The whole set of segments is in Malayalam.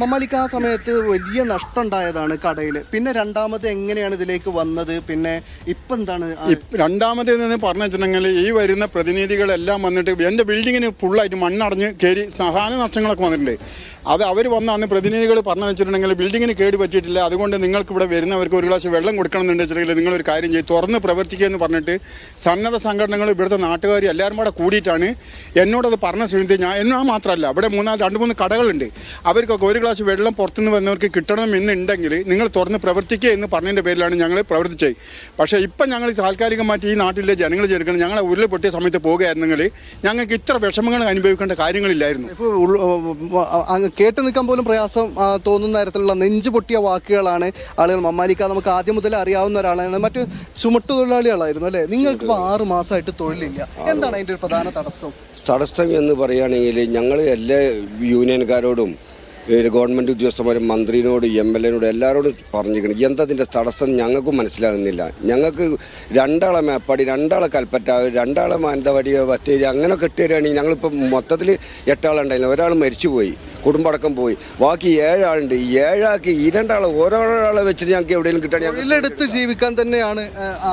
മമ്മാലിക്ക് ആ സമയത്ത് വലിയ നഷ്ടം ഉണ്ടായതാണ് കടയിൽ. പിന്നെ രണ്ടാമത് എങ്ങനെയാണ് ഇതിലേക്ക് വന്നത്? പിന്നെ ഇപ്പം എന്താണ് രണ്ടാമത് എന്ന് പറഞ്ഞു വെച്ചിട്ടുണ്ടെങ്കിൽ ഈ വരുന്ന പ്രതിനിധികളെല്ലാം വന്നിട്ട് എൻ്റെ ബിൽഡിങ്ങിന് ഫുള്ളായിട്ട് മണ്ണടഞ്ഞ് കയറി സഹാന നഷ്ടങ്ങളൊക്കെ വന്നിട്ടുണ്ട്. അത് അവർ വന്ന് അന്ന് പ്രതിനിധികൾ പറഞ്ഞു വെച്ചിട്ടുണ്ടെങ്കിൽ ബിൽഡിങ്ങിന് കേട് പറ്റിയിട്ടില്ല, അതുകൊണ്ട് നിങ്ങൾക്ക് ഇവിടെ വരുന്നവർക്ക് ഒരു ഗ്ലാസ് വെള്ളം കൊടുക്കണം എന്ന് വെച്ചിട്ടുണ്ടെങ്കിൽ നിങ്ങളൊരു കാര്യം ചെയ്യും തുറന്ന് പ്രവർത്തിക്കുക എന്ന് പറഞ്ഞിട്ട് സന്നദ്ധ സംഘടനകൾ ഇവിടുത്തെ നാട്ടുകാർ എല്ലാവരും കൂടെ കൂടിയിട്ടാണ് എന്നോടത് പറഞ്ഞ സമയത്ത് ഞാൻ മാത്രമല്ല ഇവിടെ 2-3 കടകളുണ്ട്, അവർക്കൊക്കെ ഒരു ഗ്ലാസ് വെള്ളം പുറത്തുനിന്ന് വന്നവർക്ക് കിട്ടണമെന്നുണ്ടെങ്കിൽ നിങ്ങൾ തുറന്ന് പ്രവർത്തിക്കുക എന്ന് പറഞ്ഞതിൻ്റെ പേരിലാണ് ഞങ്ങൾ പ്രവർത്തിച്ചത്. പക്ഷേ ഇപ്പം ഞങ്ങൾ താൽക്കാലികമായിട്ട് ഈ നാട്ടിലെ ജനങ്ങൾ ചേർക്കണം, ഞങ്ങളെ ഉരുൾ പൊട്ടിയ സമയത്ത് പോകുകയായിരുന്നെങ്കിൽ ഞങ്ങൾക്ക് ഇത്ര വിഷമങ്ങൾ അനുഭവിക്കേണ്ട കാര്യങ്ങളില്ലായിരുന്നു. കേട്ട് നിൽക്കാൻ പോലും പ്രയാസം തോന്നുന്ന തരത്തിലുള്ള നെഞ്ചു പൊട്ടിയ വാക്കുകളാണ് ആളുകൾ. മമ്മാലിക്ക നമുക്ക് ആദ്യം മുതൽ അറിയാവുന്ന ഒരാളാണ്, മറ്റു ചുമട്ടു തൊഴിലാളികളായിരുന്നു അല്ലേ? നിങ്ങൾക്ക് ഇപ്പോൾ 6 മാസമായിട്ട് തൊഴിലില്ല, എന്താണ് അതിൻ്റെ ഒരു പ്രധാന തടസ്സം എന്ന് പറയുകയാണെങ്കിൽ ഞങ്ങൾ എല്ലാ യൂണിയൻകാരോടും ഗവൺമെൻറ് ഉദ്യോഗസ്ഥന്മാരും മന്ത്രിനോട് MLA-നോട് എല്ലാവരോടും പറഞ്ഞിരിക്കണം. എന്തതിൻ്റെ തടസ്സം ഞങ്ങൾക്കും മനസ്സിലാകുന്നില്ല. ഞങ്ങൾക്ക് 2 മേപ്പാടി, 2 കൽപ്പറ്റ, 2 മാനന്തവാടി, ബത്തേരി അങ്ങനെ കെട്ടുകയാണെങ്കിൽ ഞങ്ങളിപ്പോൾ മൊത്തത്തിൽ 8 ആളുണ്ടായില്ല. ഒരാൾ മരിച്ചുപോയി, കുടുംബടക്കം പോയി, ബാക്കി 7 ആളുണ്ട്. 7 ആൾക്ക് 2 ഓരോരാളെ വെച്ചിട്ട് ഞങ്ങൾക്ക് എവിടെയെങ്കിലും കിട്ടാൻ തൊഴിലെടുത്ത് ജീവിക്കാൻ തന്നെയാണ്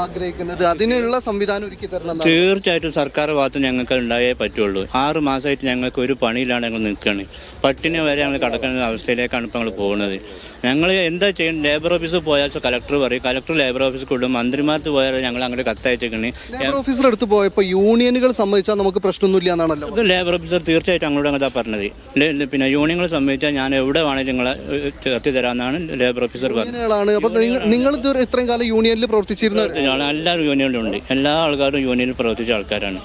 ആഗ്രഹിക്കുന്നത്. അതിനുള്ള സംവിധാനം ഒരുക്കി തരണം. തീർച്ചയായിട്ടും സർക്കാർ ഭാഗത്ത് ഞങ്ങൾക്ക് ഉണ്ടായേ പറ്റുള്ളൂ. 6 മാസമായിട്ട് ഞങ്ങൾക്ക് ഒരു പണിയിലാണ് ഞങ്ങൾ നിൽക്കുകയാണ്. പട്ടിണി വരെ ഞങ്ങൾ കടക്കുന്ന അവസ്ഥയിലേക്കാണ് ഇപ്പോൾ ഞങ്ങൾ പോകുന്നത്. ഞങ്ങൾ എന്താ ചെയ്യുന്നത്? ലേബർ ഓഫീസിൽ പോയാൽ കളക്ടർ പറയും, കളക്ടർ ലേബർ ഓഫീസിൽ കൊള്ളും, മന്ത്രിമാർക്ക് പോയാൽ ഞങ്ങൾ അങ്ങനെ കത്തയച്ചേക്കണേ. ലേബർ ഓഫീസർ അടുത്ത് പോയപ്പോൾ യൂണിയനുകൾ സംബന്ധിച്ചാൽ നമുക്ക് പ്രശ്നമൊന്നുമില്ല എന്നാണല്ലോ. ലേബർ ഓഫീസർ തീർച്ചയായിട്ടും ഞങ്ങളോട് അങ്ങനെ പറഞ്ഞത്. പിന്നെ യൂണിയനുകൾ സംബന്ധിച്ചാൽ ഞാൻ എവിടെ വേണമെങ്കിലും നിങ്ങളെ കത്തി തരാമെന്നാണ് ലേബർ ഓഫീസർ പറഞ്ഞത്. അപ്പോൾ നിങ്ങൾ ഇത്രയും കാലം യൂണിയനിൽ പ്രവർത്തിച്ചിരുന്ന എല്ലാ യൂണിയനിലും ഉണ്ട്, എല്ലാ ആൾക്കാരും യൂണിയനിൽ പ്രവർത്തിച്ച ആൾക്കാരാണ്.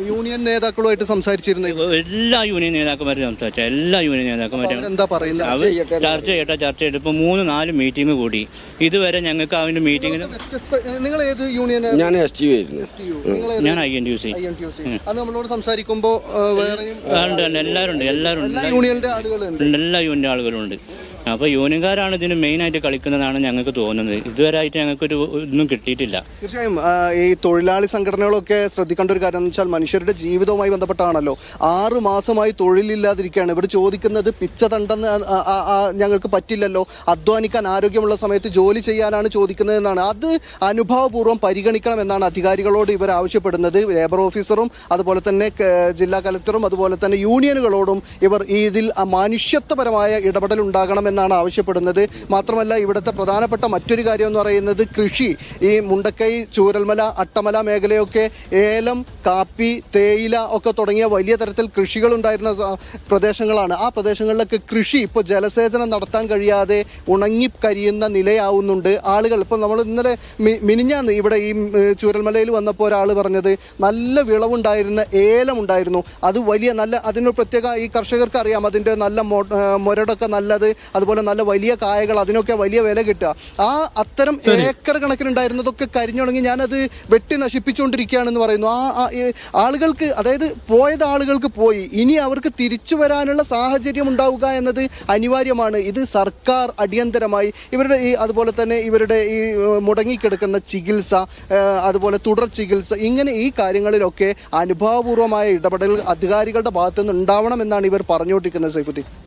യൂണിയൻ നേതാക്കളുമായിട്ട് സംസാരിച്ചിരുന്നു? എല്ലാ യൂണിയൻ നേതാക്കന്മാരും സംസാരിച്ച എല്ലാ യൂണിയൻ നേതാക്കന്മാരും എന്താ പറയുന്നത്? അവർ ചർച്ച ചെയ്തിട്ട് ഇപ്പോൾ 3-4 മീറ്റിംഗ് കൂടി. ഇതുവരെ ഞങ്ങൾക്ക് അതിന്റെ മീറ്റിംഗിന് നിങ്ങൾ ഏത് യൂണിയൻ? ഞാൻ STU ആയിരുന്നു. ഞാൻ INTUC. അത് നമ്മളോട് സംസാരിക്കുമ്പോൾ എല്ലാവരും ഉണ്ട്, എല്ലാ യൂണിയന്റെ ആളുകളുണ്ട്. അപ്പോൾ യൂണിയൻകാരാണ് ഇതിന് മെയിനായിട്ട് കളിക്കുന്നതാണ് ഞങ്ങൾക്ക് തോന്നുന്നത്. ഇതുവരെ ആയിട്ട് ഞങ്ങൾക്കൊരു ഒന്നും കിട്ടിയിട്ടില്ല. തീർച്ചയായും ഈ തൊഴിലാളി സംഘടനകളൊക്കെ ശ്രദ്ധിക്കേണ്ട ഒരു കാര്യം എന്ന് വെച്ചാൽ മനുഷ്യരുടെ ജീവിതവുമായി ബന്ധപ്പെട്ടാണല്ലോ. 6 മാസമായി തൊഴിലില്ലാതിരിക്കുകയാണ്. ഇവിടെ ചോദിക്കുന്നത് പിച്ച തണ്ടെന്ന് ഞങ്ങൾക്ക് പറ്റില്ലല്ലോ, അധ്വാനിക്കാൻ ആരോഗ്യമുള്ള സമയത്ത് ജോലി ചെയ്യാനാണ് ചോദിക്കുന്നതെന്നാണ്. അത് അനുഭാവപൂർവ്വം പരിഗണിക്കണം എന്നാണ് അധികാരികളോട് ഇവർ ആവശ്യപ്പെടുന്നത്. ലേബർ ഓഫീസറും അതുപോലെ തന്നെ ജില്ലാ കലക്ടറും അതുപോലെ തന്നെ യൂണിയനുകളോടും ഇവർ ഇതിൽ മനുഷ്യത്വപരമായ ഇടപെടൽ ഉണ്ടാകണം എന്നാണ് ആവശ്യപ്പെടുന്നത്. മാത്രമല്ല ഇവിടുത്തെ പ്രധാനപ്പെട്ട മറ്റൊരു കാര്യം എന്ന് പറയുന്നത് കൃഷി. ഈ മുണ്ടക്കൈ, ചൂരൽമല, അട്ടമല മേഖലയൊക്കെ ഏലം, കാപ്പി, തേയില ഒക്കെ തുടങ്ങിയ വലിയ തരത്തിൽ കൃഷികളുണ്ടായിരുന്ന പ്രദേശങ്ങളാണ്. ആ പ്രദേശങ്ങളിലൊക്കെ കൃഷി ഇപ്പോൾ ജലസേചനം നടത്താൻ കഴിയാതെ ഉണങ്ങിക്കരിയുന്ന നിലയാവുന്നുണ്ട്. ആളുകൾ ഇപ്പോൾ നമ്മൾ ഇന്നലെ മിനിഞ്ഞാന്ന് ഇവിടെ ഈ ചൂരൽമലയിൽ വന്നപ്പോൾ ഒരാൾ പറഞ്ഞത് നല്ല വിളവുണ്ടായിരുന്ന ഏലം ഉണ്ടായിരുന്നു. അത് വലിയ നല്ല അതിനൊരു പ്രത്യേക ഈ കർഷകർക്ക് അറിയാം, അതിൻ്റെ നല്ല മുരടൊക്കെ നല്ലത്, അതുപോലെ നല്ല വലിയ കായകൾ, അതിനൊക്കെ വലിയ വില കിട്ടുക. അത്തരം ഏക്കർ കണക്കിനുണ്ടായിരുന്നതൊക്കെ കരിഞ്ഞുണങ്ങി ഞാനത് വെട്ടി നശിപ്പിച്ചുകൊണ്ടിരിക്കുകയാണെന്ന് പറയുന്നു. ആളുകൾക്ക്, അതായത് പോയത് ആളുകൾക്ക് പോയി, ഇനി അവർക്ക് തിരിച്ചു വരാനുള്ള സാഹചര്യം ഉണ്ടാവുക എന്നത് അനിവാര്യമാണ്. ഇത് സർക്കാർ അടിയന്തരമായി ഇവരുടെ അതുപോലെ തന്നെ ഇവരുടെ ഈ മുടങ്ങിക്കിടക്കുന്ന ചികിത്സ, അതുപോലെ തുടർ ചികിത്സ, ഇങ്ങനെ ഈ കാര്യങ്ങളിലൊക്കെ അനുഭാവപൂർവമായ ഇടപെടൽ അധികാരികളുടെ ഭാഗത്തുനിന്ന് ഉണ്ടാവണം എന്നാണ് ഇവർ പറഞ്ഞുകൊണ്ടിരിക്കുന്നത്. സൈഫുദ്ദീൻ.